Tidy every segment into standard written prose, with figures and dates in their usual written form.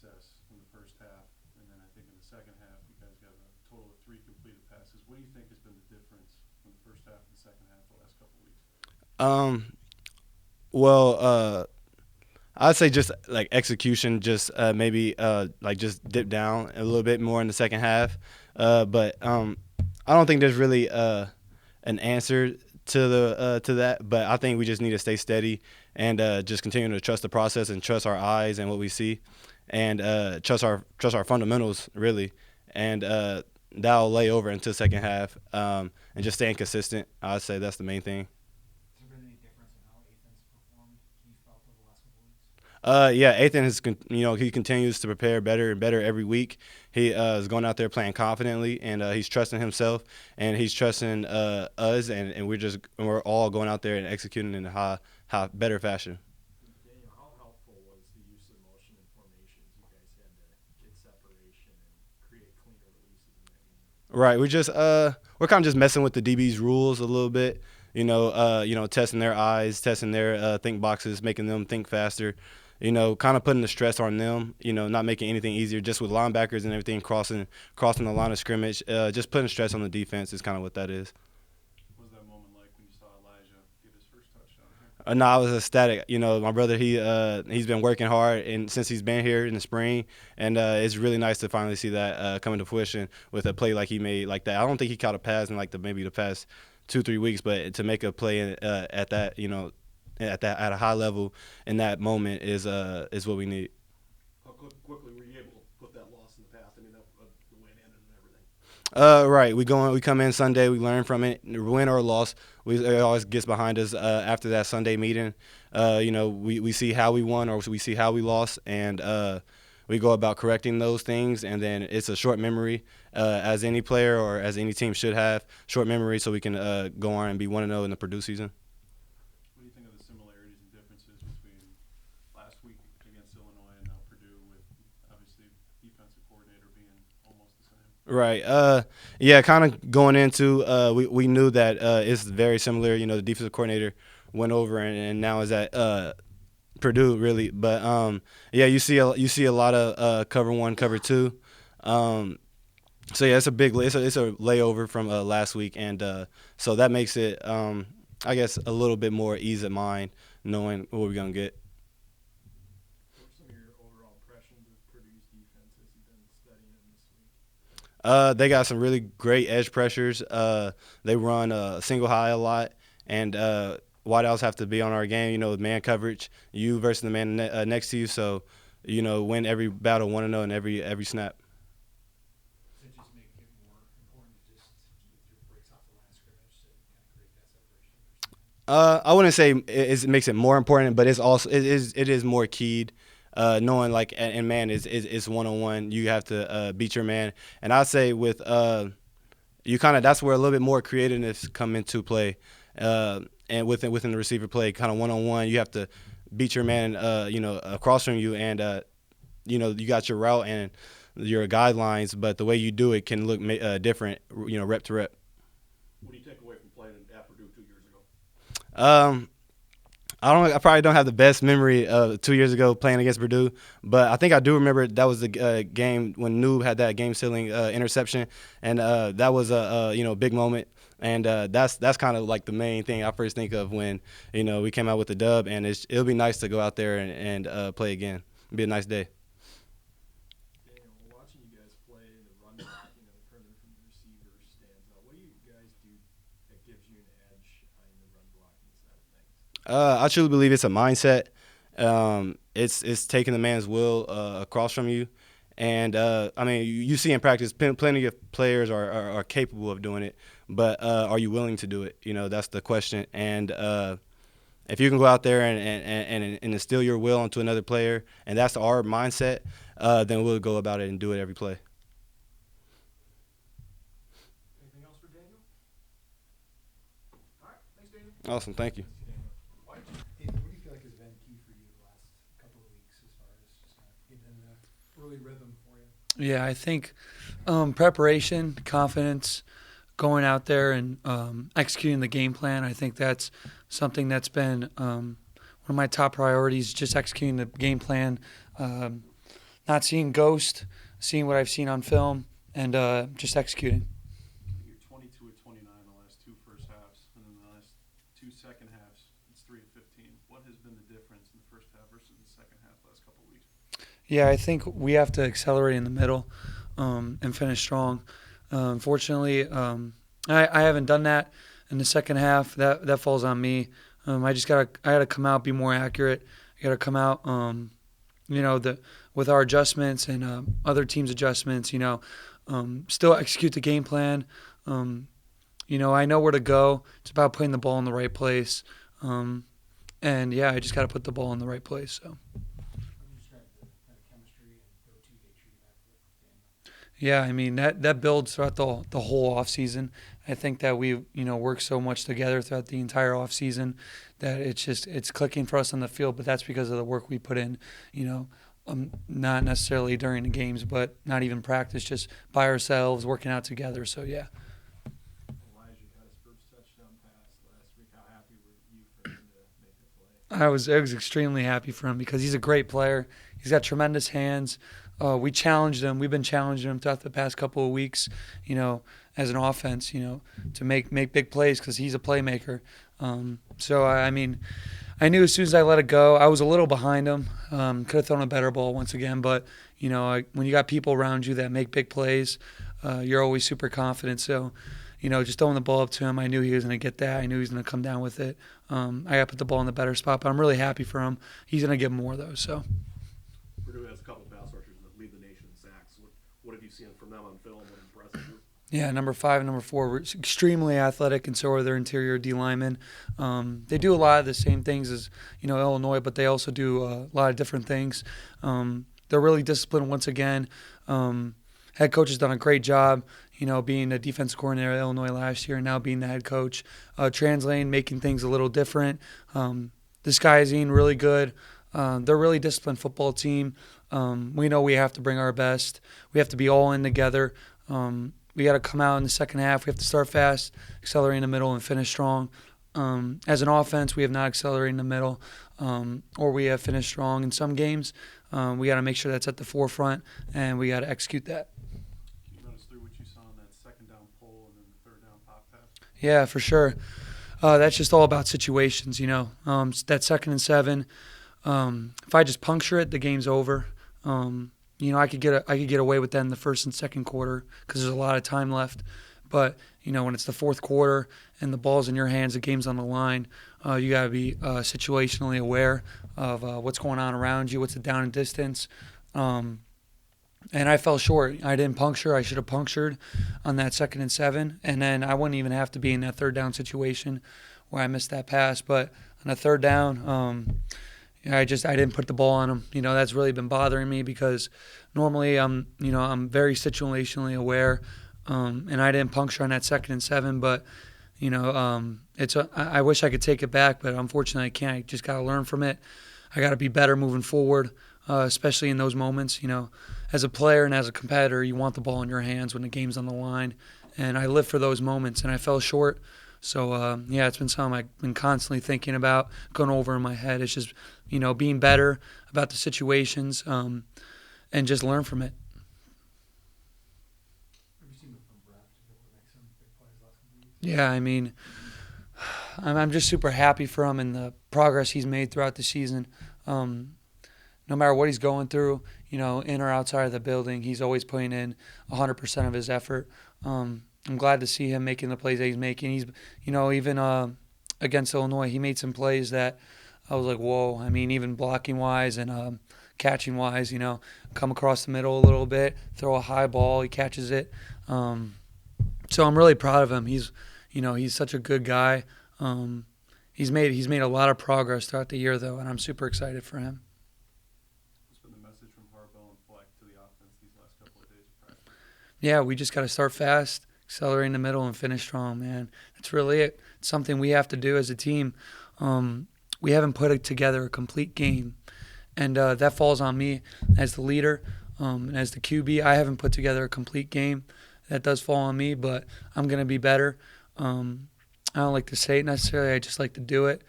success in the first half, and then I think in the second half you guys got a total of 3 completed passes. What do you think has been the difference from the first half to the second half the last couple of weeks? Um, well, I'd say just like execution, just maybe like just dip down a little bit more in the second half. But I don't think there's really an answer to that. But I think we just need to stay steady and just continue to trust the process and trust our eyes and what we see, and trust our fundamentals really, and that'll lay over into the second half. And just staying consistent. I'd say that's the main thing. Has there been any difference in how Athan's performed, you felt, over the last couple of weeks? Yeah, Athan is, he continues to prepare better and better every week. He is going out there playing confidently, and he's trusting himself, and he's trusting us, and we're all going out there and executing in a high better fashion. Daniel, how helpful was the use of motion and formations? You guys had to get separation and create cleaner releases in that game. Right, we're kind of just messing with the DB's rules a little bit. Testing their eyes, testing their think boxes, making them think faster. Kind of putting the stress on them. Not making anything easier. Just with linebackers and everything crossing the line of scrimmage. Just putting stress on the defense is kind of what that is. What was that moment like when you saw Elijah get his first touchdown here? No, I was ecstatic. My brother, he's been working hard and since he's been here in the spring, and it's really nice to finally see that come into fruition with a play like he made like that. I don't think he caught a pass in like maybe the past 2-3 weeks, but to make a play at that, at a high level in that moment is what we need. How quickly were you able to put that loss in the past? I mean, the win in and everything. Right. We come in Sunday. We learn from it, win or loss. It always gets behind us after that Sunday meeting. We see how we won or we see how we lost, and we go about correcting those things. And then it's a short memory, as any player or as any team should have short memory, so we can go on and be 1-0 in the Purdue season. What do you think of the similarities and differences between last week against Illinois and now Purdue, with obviously defensive coordinator being almost the same? Right. Yeah. Kind of going into we knew that it's very similar. The defensive coordinator went over and now is at Purdue really. But yeah, you see a lot of cover one, cover two. So yeah, it's a layover from last week, and so that makes it I guess a little bit more ease of mind knowing what we're gonna get. What are some of your overall impressions of Purdue's defense as you've been studying them this week? They got some really great edge pressures. They run single high a lot, and wideouts have to be on our game. Man coverage, you versus the man next to you. So, win every battle 1-0 and every snap. Does it just make it more important to just keep your breaks off the line of scrimmage so you kind of create that separation? I wouldn't say it makes it more important, but it is more keyed. Knowing like and man is 1-on-1, you have to beat your man, and I'd say with you kind of that's where a little bit more creativeness come into play, and within the receiver play, kind of 1-on-1, you have to beat your man, across from you, and you got your route and your guidelines, but the way you do it can look different, rep to rep. What do you take away from playing at Purdue 2 years ago? I probably don't have the best memory of 2 years ago playing against Purdue, but I think I do remember that was the game when Noob had that game-sealing interception, and that was a big moment, and that's kind of like the main thing I first think of when we came out with the dub, and it'll be nice to go out there and play again. It'll be a nice day. Daniel, watching you guys play and the run blocking and the perimeter from the receiver stands out. What do you guys do that gives you an edge in the run blocking side of things? I truly believe it's a mindset. It's taking the man's will across from you, and I mean you see in practice plenty of players are capable of doing it, but are you willing to do it? That's the question. And if you can go out there and instill your will onto another player, and that's our mindset, then we'll go about it and do it every play. Anything else for Daniel? All right, thanks, Daniel. Awesome, thank you. White? Ethan, what do you feel like has been key for you the last couple of weeks as far as just kind of getting in the early rhythm for you? Yeah, I think preparation, confidence, going out there and executing the game plan. I think that's something that's been one of my top priorities, just executing the game plan, not seeing ghost, seeing what I've seen on film, and just executing. You're 22 of 29 the last two first halves, and then the last two second halves, it's 3 of 15. What has been the difference in the first half versus the second half last couple of weeks? Yeah, I think we have to accelerate in the middle and finish strong. Unfortunately, I haven't done that in the second half. That falls on me. I gotta come out, be more accurate. I gotta come out, with our adjustments and other teams' adjustments. Still execute the game plan. I know where to go. It's about putting the ball in the right place. And yeah, I just gotta put the ball in the right place. So. Yeah, I mean that builds throughout the whole off season. I think that we worked so much together throughout the entire off season that it's clicking for us on the field. But that's because of the work we put in. Not necessarily during the games, but not even practice, just by ourselves working out together. So yeah. Elijah got his first touchdown pass last week. How happy were you for him to make the play? I was extremely happy for him because he's a great player. He's got tremendous hands. We challenged him. We've been challenging him throughout the past couple of weeks, as an offense, to make big plays because he's a playmaker. So, I mean, I knew as soon as I let it go, I was a little behind him. Could have thrown a better ball once again. But, when you got people around you that make big plays, you're always super confident. So, just throwing the ball up to him, I knew he was going to get that. I knew he was going to come down with it. I got to put the ball in the better spot. But I'm really happy for him. He's going to get more, though, so. Purdue has a couple pass rushers that lead the nation in sacks. What have you seen from them on film? What impresses you? Yeah, number 5 and number 4 were extremely athletic, and so are their interior D linemen. They do a lot of the same things as Illinois, but they also do a lot of different things. They're really disciplined once again. Head coach has done a great job, being a defense coordinator at Illinois last year and now being the head coach, translating, making things a little different, disguising really good. They're a really disciplined football team. We know we have to bring our best. We have to be all in together. We got to come out in the second half. We have to start fast, accelerate in the middle, and finish strong. As an offense, we have not accelerated in the middle, or we have finished strong in some games. We got to make sure that's at the forefront, and we got to execute that. Can you run us through what you saw in that second down pull and then the third down pop pass? Yeah, for sure. That's just all about situations, that 2nd and 7. If I just puncture it, the game's over. I could get away with that in the first and second quarter because there's a lot of time left. But when it's the fourth quarter and the ball's in your hands, the game's on the line, you got to be situationally aware of what's going on around you, what's the down and distance. And I fell short. I didn't puncture. I should have punctured on that 2nd and 7, and then I wouldn't even have to be in that third down situation where I missed that pass. But on a third down, I didn't put the ball on him. That's really been bothering me because normally I'm very situationally aware, and I didn't puncture on that 2nd and 7. But I wish I could take it back, but unfortunately I can't. I just got to learn from it. I got to be better moving forward, especially in those moments. As a player and as a competitor, you want the ball in your hands when the game's on the line, and I live for those moments. And I fell short. So, it's been something I've been constantly thinking about, going over in my head. It's just, being better about the situations and just learn from it. Have you seen him from Brad to be able to make some big plays last couple of weeks? Yeah, I mean, I'm just super happy for him and the progress he's made throughout the season. No matter what he's going through, in or outside of the building, he's always putting in 100% of his effort. I'm glad to see him making the plays that he's making. He's, even against Illinois, he made some plays that I was like, whoa. I mean, even blocking-wise and catching-wise, come across the middle a little bit, throw a high ball, he catches it. So I'm really proud of him. He's such a good guy. He's made a lot of progress throughout the year, though, and I'm super excited for him. What's been the message from Harbaugh and Fleck to the offense these last couple of days of practice? Yeah, we just got to start fast, accelerate in the middle, and finish strong, man. That's really it. It's something we have to do as a team. We haven't put together a complete game, and that falls on me as the leader and as the QB. I haven't put together a complete game. That does fall on me, but I'm going to be better. I don't like to say it necessarily. I just like to do it.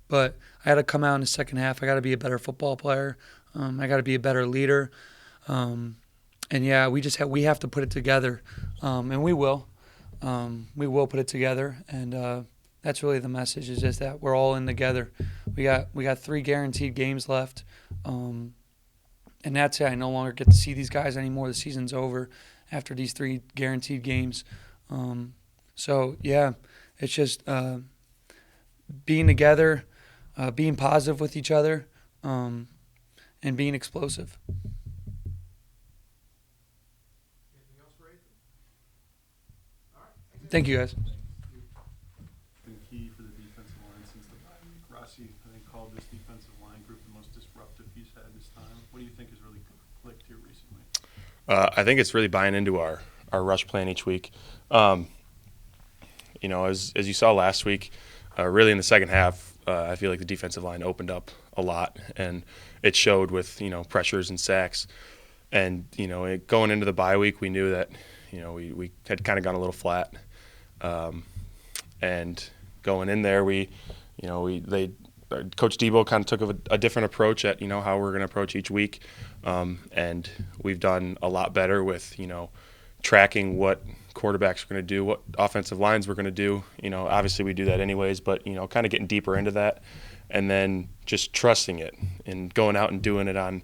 but I had to come out in the second half. I got to be a better football player. I got to be a better leader. And yeah, we have to put it together, and we will. We will put it together, and that's really the message, is just that we're all in together. We got 3 guaranteed games left, and that's it. I no longer get to see these guys anymore. The season's over after these 3 guaranteed games. So yeah, it's just being together, being positive with each other, and being explosive. Anything else for Athan? All right. Thank you, guys. Been key for the defensive line since the bye week. Rossi, I think, called this defensive line group the most disruptive he's had this time. What do you think has really clicked here recently? I think it's really buying into our rush plan each week. As you saw last week, really in the second half, I feel like the defensive line opened up a lot, and it showed with pressures and sacks. And going into the bye week, we knew that we had kind of gone a little flat, and going in there, Coach Debo kind of took a different approach at how we're going to approach each week, and we've done a lot better with tracking what quarterbacks are going to do, what offensive lines we're going to do. Obviously we do that anyways, but kind of getting deeper into that, and then just trusting it and going out and doing it on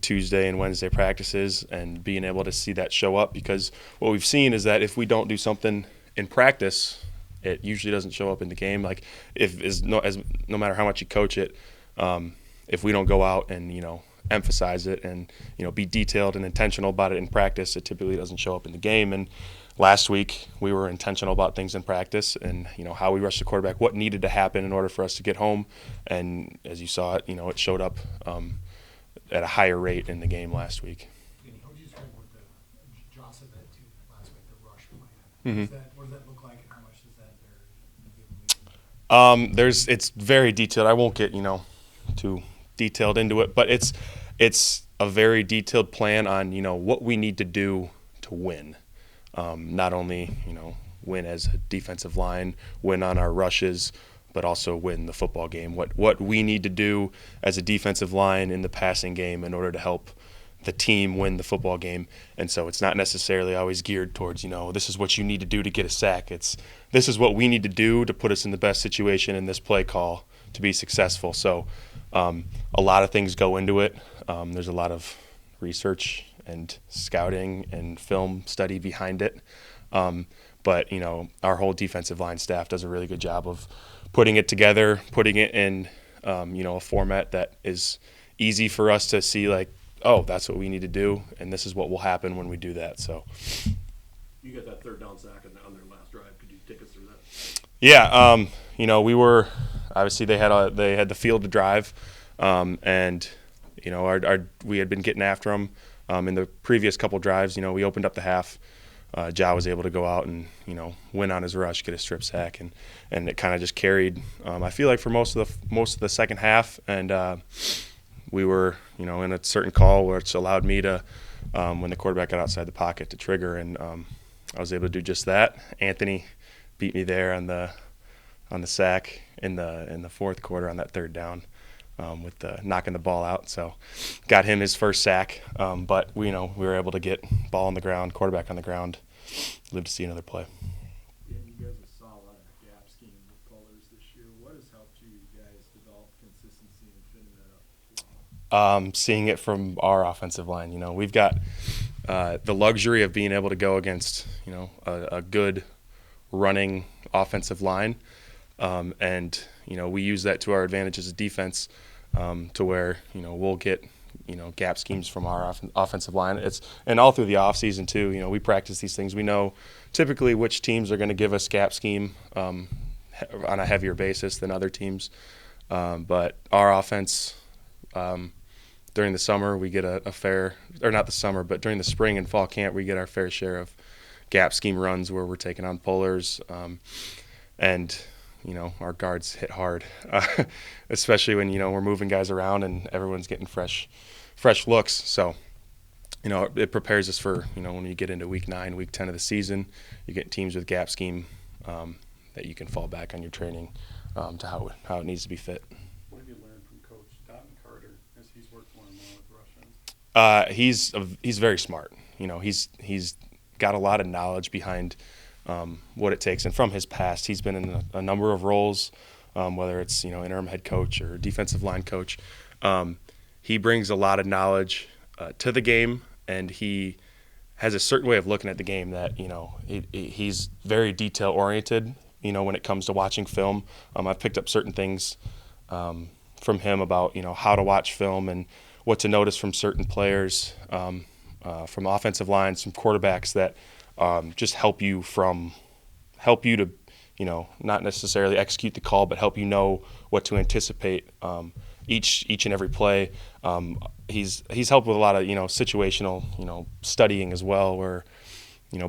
Tuesday and Wednesday practices and being able to see that show up, because what we've seen is that if we don't do something in practice, it usually doesn't show up in the game. Like no matter how much you coach it, if we don't go out and emphasize it and be detailed and intentional about it in practice, it typically doesn't show up in the game. And last week we were intentional about things in practice and how we rushed the quarterback, what needed to happen in order for us to get home, and as you saw it, it showed up at a higher rate in the game last week. How would you describe what Joss said that to last week, the rush plan? Mm-hmm. What does that look like, and how much does that vary in a given week? It's very detailed. I won't get too detailed into it, but it's a very detailed plan on what we need to do to win. Not only win as a defensive line, win on our rushes, but also win the football game. What we need to do as a defensive line in the passing game in order to help the team win the football game. And so it's not necessarily always geared towards this is what you need to do to get a sack. This is what we need to do to put us in the best situation in this play call to be successful. So a lot of things go into it. There's a lot of research and scouting and film study behind it. But our whole defensive line staff does a really good job of putting it together, putting it in a format that is easy for us to see, like, oh, that's what we need to do, and this is what will happen when we do that. So You got that third down sack on their last drive. Could you take us through that? yeah, we were obviously they had the field to drive, and we had been getting after them in the previous couple drives. We opened up the half. Ja was able to go out and win on his rush, get a strip sack, and it kind of just carried. I feel like for most of the second half, and we were in a certain call which allowed me to, when the quarterback got outside the pocket, to trigger, and I was able to do just that. Anthony beat me there on the sack in the fourth quarter on that third down. With knocking the ball out, so got him his first sack. But we were able to get ball on the ground, quarterback on the ground, live to see another play. Yeah, you guys have saw a lot of gap scheme with pullers this year. What has helped you guys develop consistency and fitting that up? Seeing it from our offensive line, we've got the luxury of being able to go against a good running offensive line, and we use that to our advantage as a defense, to where we'll get gap schemes from our offensive line. And all through the off season too. We practice these things. We know typically which teams are going to give us gap scheme on a heavier basis than other teams. But our offense, during the summer we get a fair, or not the summer, but during the spring and fall camp we get our fair share of gap scheme runs where we're taking on pullers, and our guards hit hard, especially when we're moving guys around and everyone's getting fresh looks. So it prepares us for when you get into week 9, week 10 of the season, you get teams with gap scheme that you can fall back on your training to how it needs to be fit. What have you learned from Coach Don Carter as he's worked more and more with Russians? He's very smart. You know, he's got a lot of knowledge behind what it takes, and from his past, he's been in a number of roles, whether it's interim head coach or defensive line coach. He brings a lot of knowledge to the game, and he has a certain way of looking at the game that he's very detail oriented. When it comes to watching film, I've picked up certain things from him about how to watch film and what to notice from certain players, from offensive lines, from quarterbacks that just help you to not necessarily execute the call, but help you know what to anticipate each and every play. He's helped with a lot of situational studying as well, where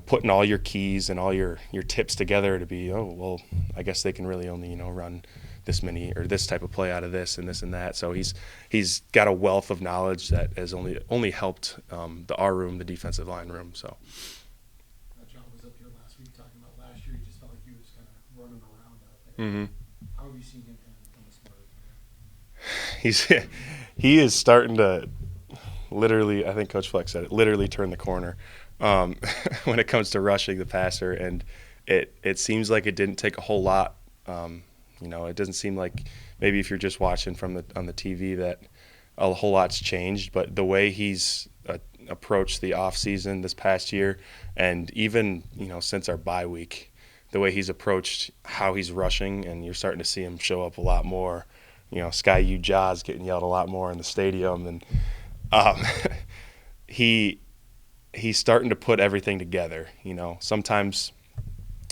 putting all your keys and all your tips together to be, I guess they can really only run this many or this type of play out of this and this and that. So he's got a wealth of knowledge that has only helped the defensive line room. So. John was up here last week talking about last year. He just felt like he was kind of running around out there. Mm-hmm. How have you seen him kind of become a smarter player? He is starting to literally, I think Coach Fleck said it, literally turn the corner when it comes to rushing the passer, and it seems like it didn't take a whole lot. It doesn't seem like maybe if you're just watching on the TV that a whole lot's changed, but the way he's approached the off season this past year, and even since our bye week, the way he's approached how he's rushing, and you're starting to see him show up a lot more. Sky U Jaws getting yelled a lot more in the stadium, and he's starting to put everything together. Sometimes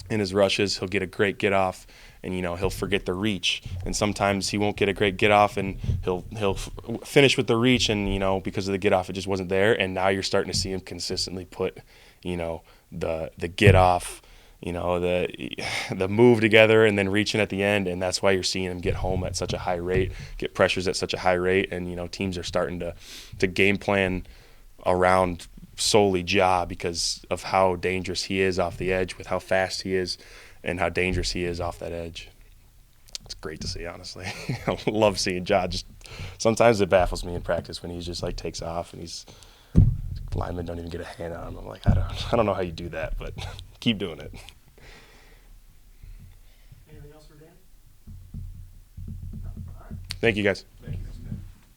in his rushes he'll get a great get off, and he'll forget the reach, and sometimes he won't get a great get off, and he'll finish with the reach, and because of the get off it just wasn't there, and now you're starting to see him consistently put the get off, the move together, and then reaching at the end, and that's why you're seeing him get home at such a high rate, get pressures at such a high rate, and teams are starting to game plan around solely Ja because of how dangerous he is off the edge, with how fast he is and how dangerous he is off that edge. It's great to see, honestly. I love seeing Ja. Just sometimes it baffles me in practice when he just takes off and linemen don't even get a hand on him. I'm like, I don't know how you do that, but keep doing it. Anything else for Dan? Thank you, guys.